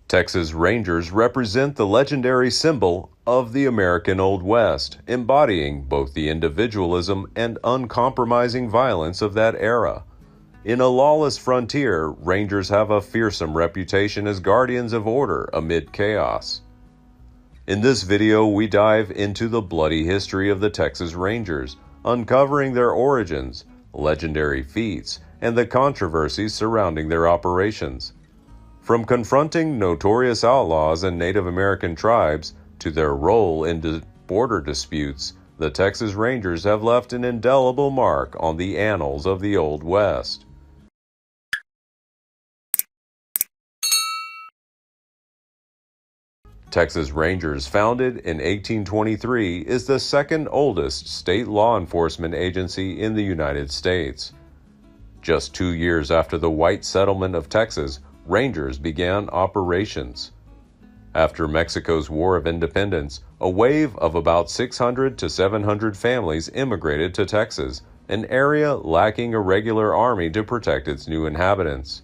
Texas Rangers represent the legendary symbol of the American Old West, embodying both the individualism and uncompromising violence of that era. In a lawless frontier, Rangers have a fearsome reputation as guardians of order amid chaos. In this video, we dive into the bloody history of the Texas Rangers, uncovering their origins, legendary feats, and the controversies surrounding their operations. From confronting notorious outlaws and Native American tribes to their role in border disputes, the Texas Rangers have left an indelible mark on the annals of the Old West. Texas Rangers, founded in 1823, is the second oldest state law enforcement agency in the United States. Just 2 years after the white settlement of Texas, Rangers began operations. After Mexico's War of Independence, a wave of about 600 to 700 families immigrated to Texas, an area lacking a regular army to protect its new inhabitants.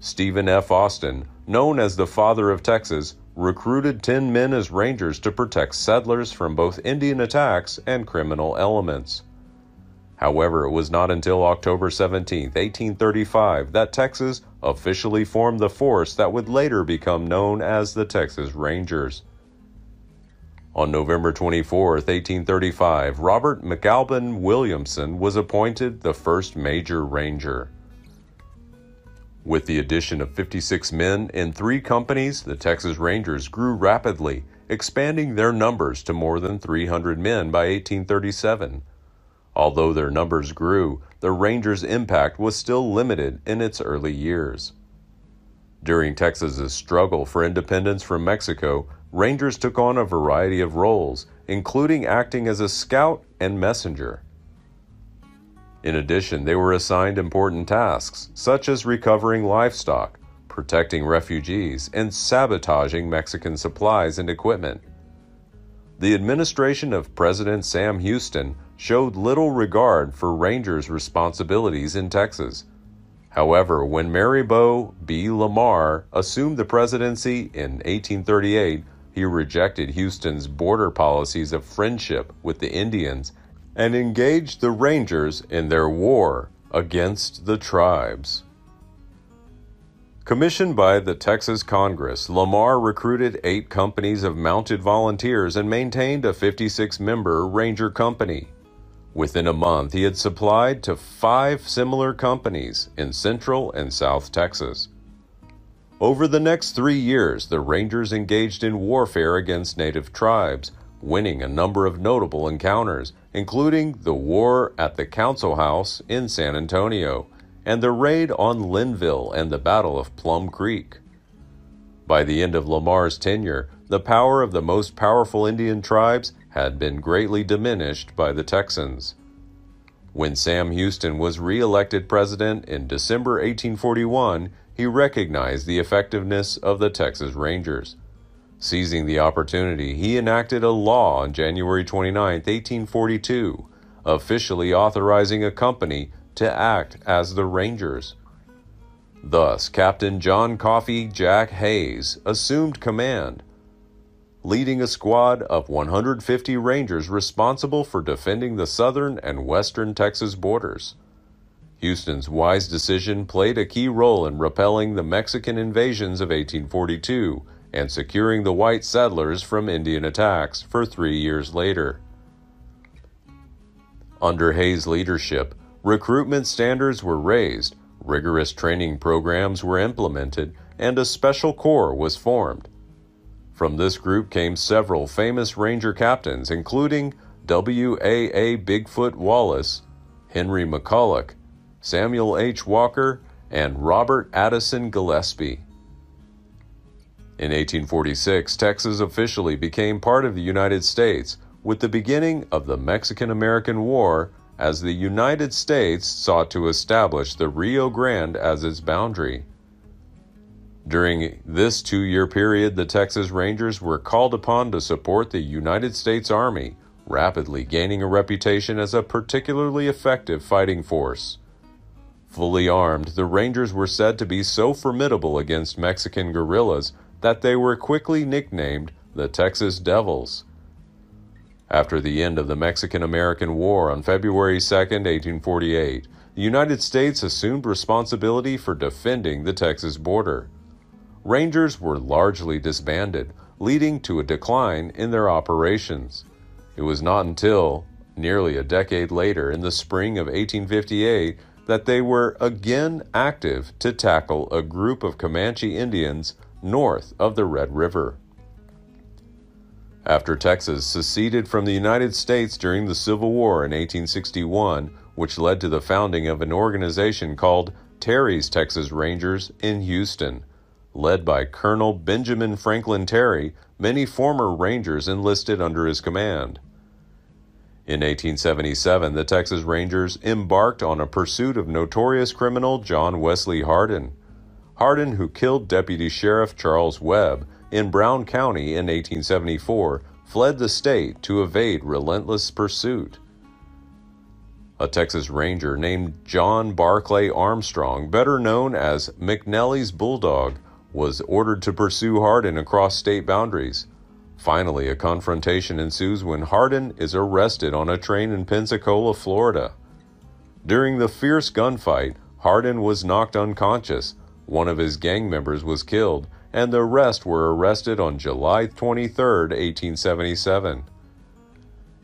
Stephen F. Austin, known as the Father of Texas, recruited 10 men as Rangers to protect settlers from both Indian attacks and criminal elements. However, it was not until October 17, 1835, that Texas officially formed the force that would later become known as the Texas Rangers. On November 24, 1835, Robert McAlpin Williamson was appointed the first Major Ranger. With the addition of 56 men in 3 companies, the Texas Rangers grew rapidly, expanding their numbers to more than 300 men by 1837. Although their numbers grew, the Rangers' impact was still limited in its early years. During Texas's struggle for independence from Mexico, Rangers took on a variety of roles, including acting as a scout and messenger. In addition, they were assigned important tasks, such as recovering livestock, protecting refugees, and sabotaging Mexican supplies and equipment. The administration of President Sam Houston showed little regard for Rangers' responsibilities in Texas. However, when Maribel B. Lamar assumed the presidency in 1838, he rejected Houston's border policies of friendship with the Indians and engaged the Rangers in their war against the tribes. Commissioned by the Texas Congress, Lamar recruited 8 companies of mounted volunteers and maintained a 56-member Ranger company. Within a month, he had supplied to 5 similar companies in Central and South Texas. Over the next 3 years, the Rangers engaged in warfare against native tribes, winning a number of notable encounters, including the war at the Council House in San Antonio, and the raid on Linville and the Battle of Plum Creek. By the end of Lamar's tenure, the power of the most powerful Indian tribes had been greatly diminished by the Texans. When Sam Houston was re-elected president in December 1841, he recognized the effectiveness of the Texas Rangers. Seizing the opportunity, he enacted a law on January 29, 1842, officially authorizing a company to act as the Rangers. Thus, Captain John Coffee Jack Hayes assumed command, leading a squad of 150 Rangers responsible for defending the southern and western Texas borders. Houston's wise decision played a key role in repelling the Mexican invasions of 1842 and securing the white settlers from Indian attacks for 3 years later. Under Hayes' leadership, recruitment standards were raised, rigorous training programs were implemented, and a special corps was formed. From this group came several famous Ranger captains, including W.A.A. Bigfoot Wallace, Henry McCulloch, Samuel H. Walker, and Robert Addison Gillespie. In 1846, Texas officially became part of the United States with the beginning of the Mexican-American War, as the United States sought to establish the Rio Grande as its boundary. During this 2-year period, the Texas Rangers were called upon to support the United States Army, rapidly gaining a reputation as a particularly effective fighting force. Fully armed, the Rangers were said to be so formidable against Mexican guerrillas that they were quickly nicknamed the Texas Devils. After the end of the Mexican-American War on February 2, 1848, the United States assumed responsibility for defending the Texas border. Rangers were largely disbanded, leading to a decline in their operations. It was not until nearly a decade later, in the spring of 1858, that they were again active to tackle a group of Comanche Indians north of the Red River. After Texas seceded from the United States during the Civil War in 1861, which led to the founding of an organization called Terry's Texas Rangers in Houston. Led by Colonel Benjamin Franklin Terry, many former Rangers enlisted under his command. In 1877, the Texas Rangers embarked on a pursuit of notorious criminal John Wesley Hardin. Hardin, who killed Deputy Sheriff Charles Webb in Brown County in 1874, fled the state to evade relentless pursuit. A Texas Ranger named John Barclay Armstrong, better known as McNally's Bulldog, was ordered to pursue Hardin across state boundaries. Finally, a confrontation ensues when Hardin is arrested on a train in Pensacola, Florida. During the fierce gunfight, Hardin was knocked unconscious, one of his gang members was killed, and the rest were arrested on July 23, 1877.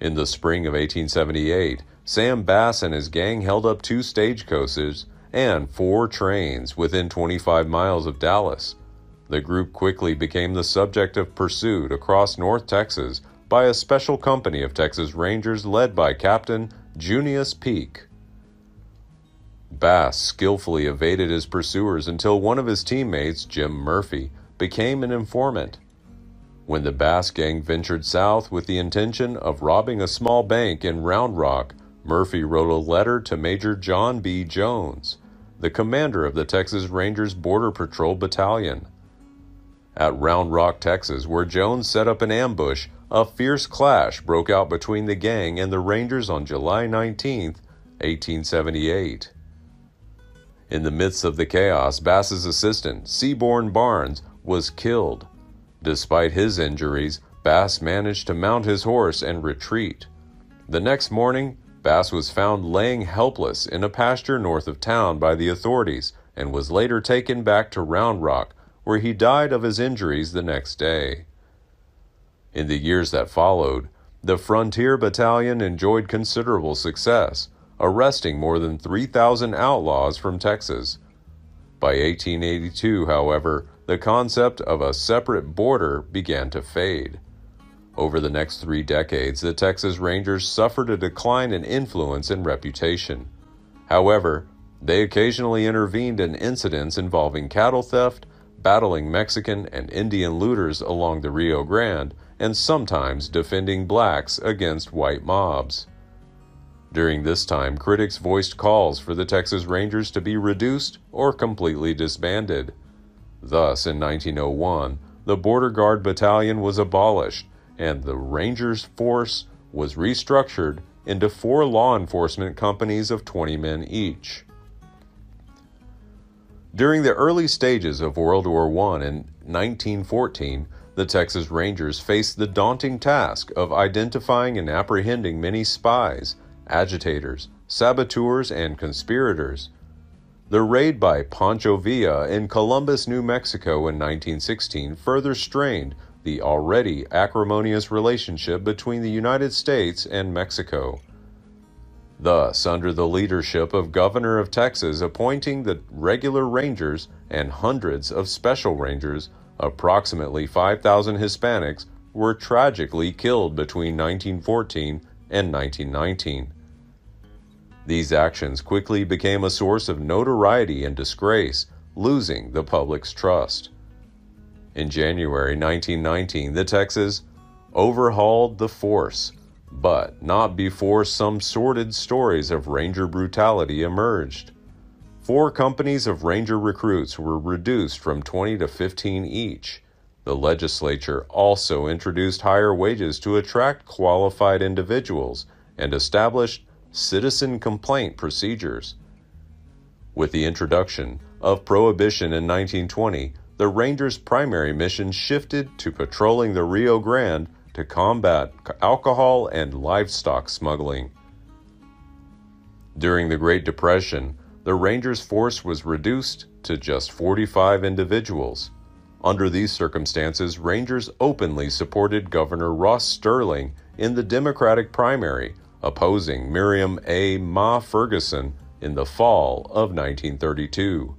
In the spring of 1878, Sam Bass and his gang held up 2 stagecoaches and 4 trains within 25 miles of Dallas. The group quickly became the subject of pursuit across North Texas by a special company of Texas Rangers led by Captain Junius Peak. Bass skillfully evaded his pursuers until one of his teammates, Jim Murphy, became an informant. When the Bass gang ventured south with the intention of robbing a small bank in Round Rock, Murphy wrote a letter to Major John B. Jones, the commander of the Texas Rangers Border Patrol Battalion. At Round Rock, Texas, where Jones set up an ambush, a fierce clash broke out between the gang and the Rangers on July 19, 1878. In the midst of the chaos, Bass's assistant, Seaborn Barnes, was killed. Despite his injuries, Bass managed to mount his horse and retreat. The next morning, Bass was found laying helpless in a pasture north of town by the authorities and was later taken back to Round Rock, where he died of his injuries the next day. In the years that followed, the Frontier Battalion enjoyed considerable success, arresting more than 3,000 outlaws from Texas. By 1882, however, the concept of a separate border began to fade. Over the next 3 decades, the Texas Rangers suffered a decline in influence and reputation. However, they occasionally intervened in incidents involving cattle theft, battling Mexican and Indian looters along the Rio Grande, and sometimes defending blacks against white mobs. During this time, critics voiced calls for the Texas Rangers to be reduced or completely disbanded. Thus, in 1901, the Border Guard Battalion was abolished, and the Rangers force was restructured into 4 law enforcement companies of 20 men each. During the early stages of World War I in 1914, the Texas Rangers faced the daunting task of identifying and apprehending many spies, agitators, saboteurs, and conspirators. The raid by Pancho Villa in Columbus, New Mexico in 1916 further strained the already acrimonious relationship between the United States and Mexico. Thus, under the leadership of Governor of Texas appointing the regular Rangers and hundreds of special Rangers, approximately 5,000 Hispanics were tragically killed between 1914 and 1919. These actions quickly became a source of notoriety and disgrace, losing the public's trust. In January 1919, the Texans overhauled the force, but not before some sordid stories of Ranger brutality emerged. 4 companies of Ranger recruits were reduced from 20 to 15 each. The legislature also introduced higher wages to attract qualified individuals and established citizen complaint procedures. With the introduction of Prohibition in 1920, the Rangers' primary mission shifted to patrolling the Rio Grande to combat alcohol and livestock smuggling. During the Great Depression, the Rangers' force was reduced to just 45 individuals. Under these circumstances, Rangers openly supported Governor Ross Sterling in the Democratic primary, opposing Miriam A. Ma Ferguson in the fall of 1932.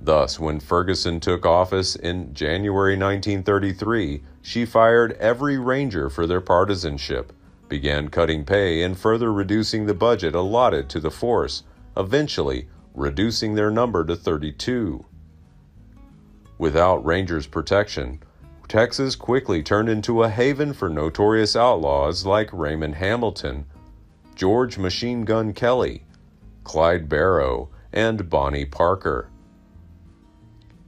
Thus, when Ferguson took office in January 1933, she fired every Ranger for their partisanship, began cutting pay, and further reducing the budget allotted to the force, eventually reducing their number to 32. Without Rangers' protection, Texas quickly turned into a haven for notorious outlaws like Raymond Hamilton, George Machine Gun Kelly, Clyde Barrow, and Bonnie Parker.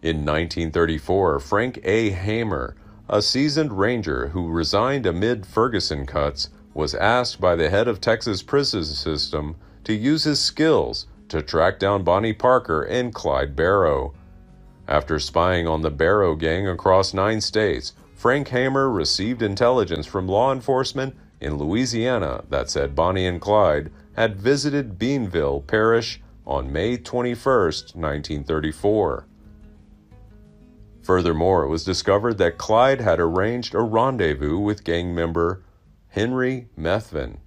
In 1934, Frank A. Hamer, a seasoned Ranger who resigned amid Ferguson cuts, was asked by the head of Texas prison system to use his skills to track down Bonnie Parker and Clyde Barrow. After spying on the Barrow gang across 9 states, Frank Hamer received intelligence from law enforcement in Louisiana that said Bonnie and Clyde had visited Beanville Parish on May 21, 1934. Furthermore, it was discovered that Clyde had arranged a rendezvous with gang member Henry Methvin.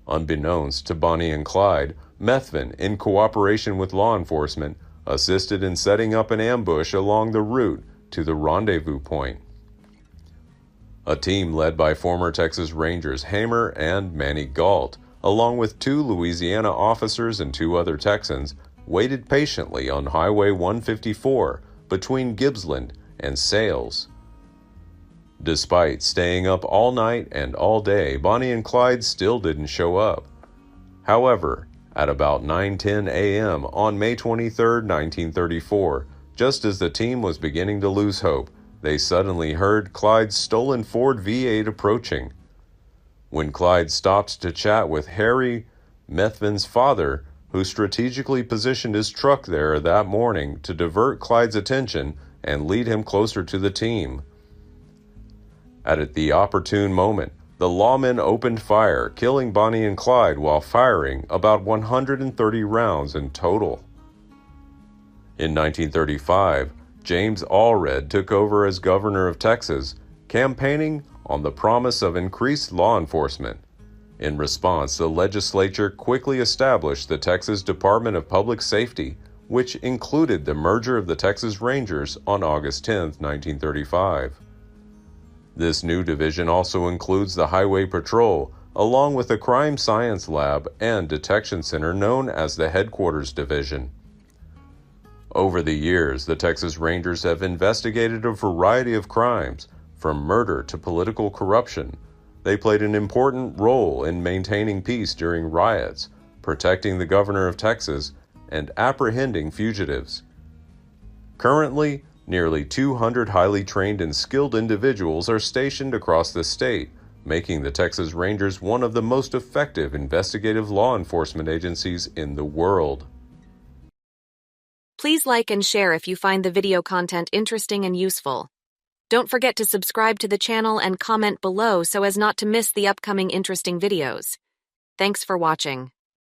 Unbeknownst to Bonnie and Clyde, Methvin, in cooperation with law enforcement, assisted in setting up an ambush along the route to the rendezvous point. A team led by former Texas Rangers Hamer and Manny Galt, along with 2 Louisiana officers and 2 other Texans, waited patiently on Highway 154 between Gibbsland and Sales. Despite staying up all night and all day, Bonnie and Clyde still didn't show up. However, at about 9:10 a.m. on May 23, 1934, just as the team was beginning to lose hope, they suddenly heard Clyde's stolen Ford V8 approaching. When Clyde stopped to chat with Harry Methvin's father, who strategically positioned his truck there that morning to divert Clyde's attention and lead him closer to the team. At the opportune moment, the lawmen opened fire, killing Bonnie and Clyde while firing about 130 rounds in total. In 1935, James Allred took over as governor of Texas, campaigning on the promise of increased law enforcement. In response, the legislature quickly established the Texas Department of Public Safety, which included the merger of the Texas Rangers on August 10, 1935. This new division also includes the Highway Patrol, along with a crime science lab and detection center known as the Headquarters Division. Over the years, the Texas Rangers have investigated a variety of crimes, from murder to political corruption. They played an important role in maintaining peace during riots, protecting the governor of Texas, and apprehending fugitives. Currently, nearly 200 highly trained and skilled individuals are stationed across the state, making the Texas Rangers one of the most effective investigative law enforcement agencies in the world. Please like and share if you find the video content interesting and useful. Don't forget to subscribe to the channel and comment below so as not to miss the upcoming interesting videos. Thanks for watching.